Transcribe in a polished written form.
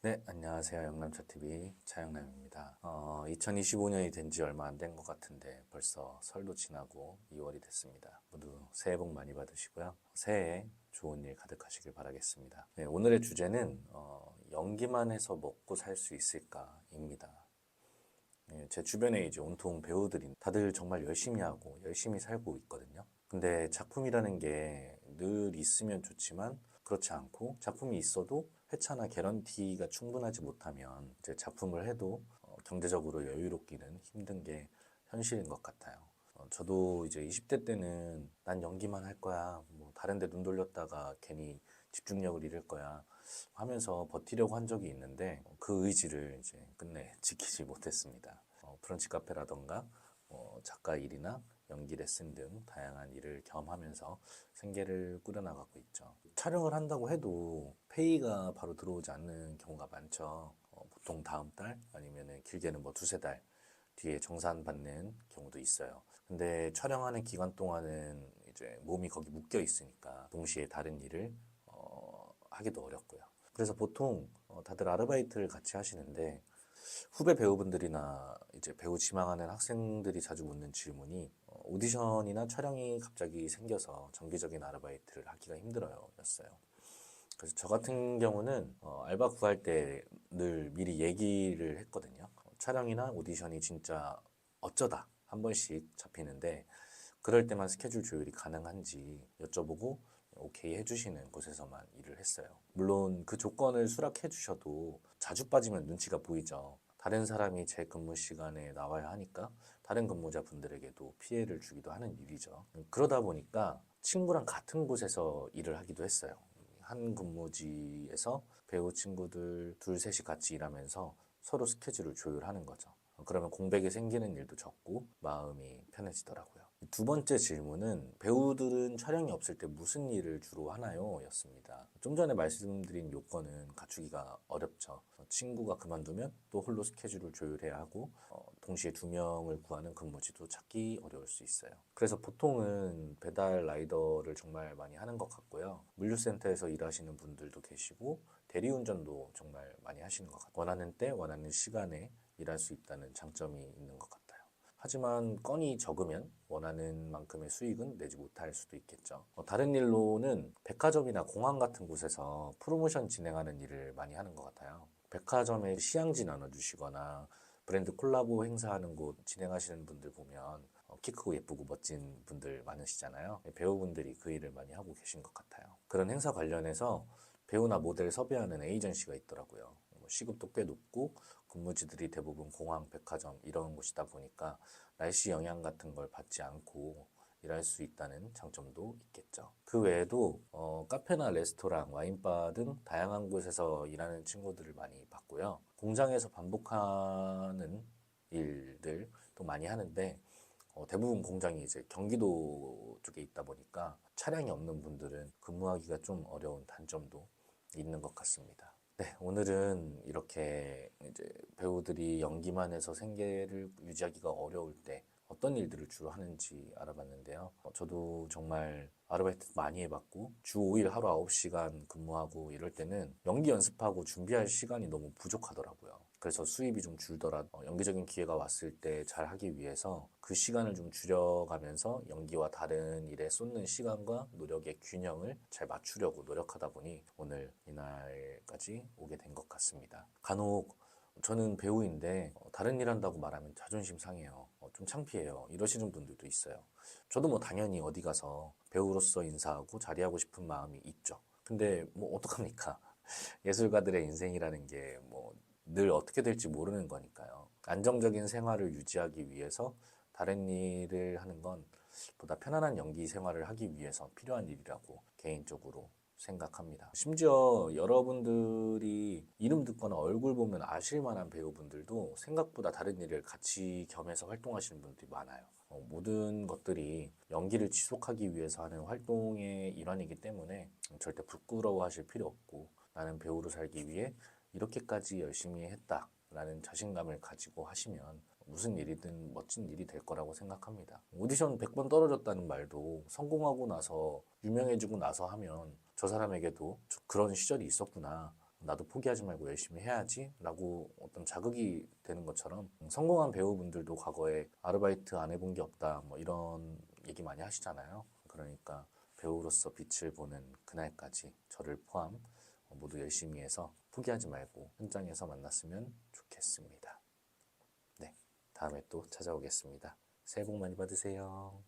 네, 안녕하세요. 영남차TV 차영남입니다. 2025년이 된 지 얼마 안 된 것 같은데 벌써 설도 지나고 2월이 됐습니다. 모두 새해 복 많이 받으시고요. 새해에 좋은 일 가득하시길 바라겠습니다. 네, 오늘의 주제는 연기만 해서 먹고 살 수 있을까입니다. 네, 제 주변에 이제 온통 배우들이 다들 정말 열심히 하고 열심히 살고 있거든요. 근데 작품이라는 게 늘 있으면 좋지만 그렇지 않고 작품이 있어도 회차나 개런티가 충분하지 못하면 이제 작품을 해도 경제적으로 여유롭기는 힘든 게 현실인 것 같아요. 저도 이제 20대 때는 난 연기만 할 거야. 뭐 다른 데 눈 돌렸다가 괜히 집중력을 잃을 거야. 하면서 버티려고 한 적이 있는데 그 의지를 이제 끝내 지키지 못했습니다. 브런치 카페라던가 작가 일이나 연기 레슨 등 다양한 일을 겸하면서 생계를 꾸려나가고 있죠. 촬영을 한다고 해도 페이가 바로 들어오지 않는 경우가 많죠. 보통 다음 달 아니면 길게는 뭐 두세 달 뒤에 정산받는 경우도 있어요. 근데 촬영하는 기간 동안은 이제 몸이 거기 묶여 있으니까 동시에 다른 일을 하기도 어렵고요. 그래서 보통 다들 아르바이트를 같이 하시는데 후배 배우분들이나 이제 배우 지망하는 학생들이 자주 묻는 질문이 오디션이나 촬영이 갑자기 생겨서 정기적인 아르바이트를 하기가 힘들어요 였어요. 그래서 저 같은 경우는 알바 구할 때 늘 미리 얘기를 했거든요. 촬영이나 오디션이 진짜 어쩌다 한 번씩 잡히는데 그럴 때만 스케줄 조율이 가능한지 여쭤보고 오케이 해주시는 곳에서만 일을 했어요. 물론 그 조건을 수락해 주셔도 자주 빠지면 눈치가 보이죠. 다른 사람이 제 근무 시간에 나와야 하니까 다른 근무자분들에게도 피해를 주기도 하는 일이죠. 그러다 보니까 친구랑 같은 곳에서 일을 하기도 했어요. 한 근무지에서 배우 친구들 둘, 셋이 같이 일하면서 서로 스케줄을 조율하는 거죠. 그러면 공백이 생기는 일도 적고 마음이 편해지더라고요. 두 번째 질문은 배우들은 촬영이 없을 때 무슨 일을 주로 하나요? 였습니다. 좀 전에 말씀드린 요건은 갖추기가 어렵죠. 친구가 그만두면 또 홀로 스케줄을 조율해야 하고 동시에 두 명을 구하는 근무지도 찾기 어려울 수 있어요. 그래서 보통은 배달 라이더를 정말 많이 하는 것 같고요. 물류센터에서 일하시는 분들도 계시고 대리운전도 정말 많이 하시는 것 같아요. 원하는 때 원하는 시간에 일할 수 있다는 장점이 있는 것 같아요. 하지만 건이 적으면 원하는 만큼의 수익은 내지 못할 수도 있겠죠. 다른 일로는 백화점이나 공항 같은 곳에서 프로모션 진행하는 일을 많이 하는 것 같아요. 백화점에 시향지 나눠주시거나 브랜드 콜라보 행사하는 곳 진행하시는 분들 보면 키 크고 예쁘고 멋진 분들 많으시잖아요. 배우분들이 그 일을 많이 하고 계신 것 같아요. 그런 행사 관련해서 배우나 모델 섭외하는 에이전시가 있더라고요. 시급도 꽤 높고 근무지들이 대부분 공항, 백화점 이런 곳이다 보니까 날씨 영향 같은 걸 받지 않고 일할 수 있다는 장점도 있겠죠. 그 외에도 카페나 레스토랑, 와인바 등 다양한 곳에서 일하는 친구들을 많이 봤고요. 공장에서 반복하는 일들도 많이 하는데 대부분 공장이 이제 경기도 쪽에 있다 보니까 차량이 없는 분들은 근무하기가 좀 어려운 단점도 있는 것 같습니다. 네, 오늘은 이렇게 이제 배우들이 연기만 해서 생계를 유지하기가 어려울 때 어떤 일들을 주로 하는지 알아봤는데요. 저도 정말 아르바이트 많이 해봤고 주 5일 하루 9시간 근무하고 이럴 때는 연기 연습하고 준비할 시간이 너무 부족하더라고요. 그래서 수입이 좀 줄더라도 연기적인 기회가 왔을 때 잘 하기 위해서 그 시간을 좀 줄여가면서 연기와 다른 일에 쏟는 시간과 노력의 균형을 잘 맞추려고 노력하다 보니 오늘 이날까지 오게 된 것 같습니다. 간혹 저는 배우인데 다른 일 한다고 말하면 자존심 상해요. 좀 창피해요. 이러시는 분들도 있어요. 저도 뭐 당연히 어디 가서 배우로서 인사하고 자리하고 싶은 마음이 있죠. 근데 뭐 어떡합니까? 예술가들의 인생이라는 게 뭐 늘 어떻게 될지 모르는 거니까요. 안정적인 생활을 유지하기 위해서 다른 일을 하는 건 보다 편안한 연기 생활을 하기 위해서 필요한 일이라고 개인적으로 생각합니다. 심지어 여러분들이 이름 듣거나 얼굴 보면 아실 만한 배우분들도 생각보다 다른 일을 같이 겸해서 활동하시는 분들이 많아요. 모든 것들이 연기를 지속하기 위해서 하는 활동의 일환이기 때문에 절대 부끄러워하실 필요 없고 나는 배우로 살기 위해 이렇게까지 열심히 했다라는 자신감을 가지고 하시면 무슨 일이든 멋진 일이 될 거라고 생각합니다. 오디션 100번 떨어졌다는 말도 성공하고 나서 유명해지고 나서 하면 저 사람에게도 그런 시절이 있었구나. 나도 포기하지 말고 열심히 해야지 라고 어떤 자극이 되는 것처럼 성공한 배우분들도 과거에 아르바이트 안 해본 게 없다 뭐 이런 얘기 많이 하시잖아요. 그러니까 배우로서 빛을 보는 그날까지 저를 포함 모두 열심히 해서 포기하지 말고 현장에서 만났으면 좋겠습니다. 네, 다음에 또 찾아오겠습니다. 새해 복 많이 받으세요.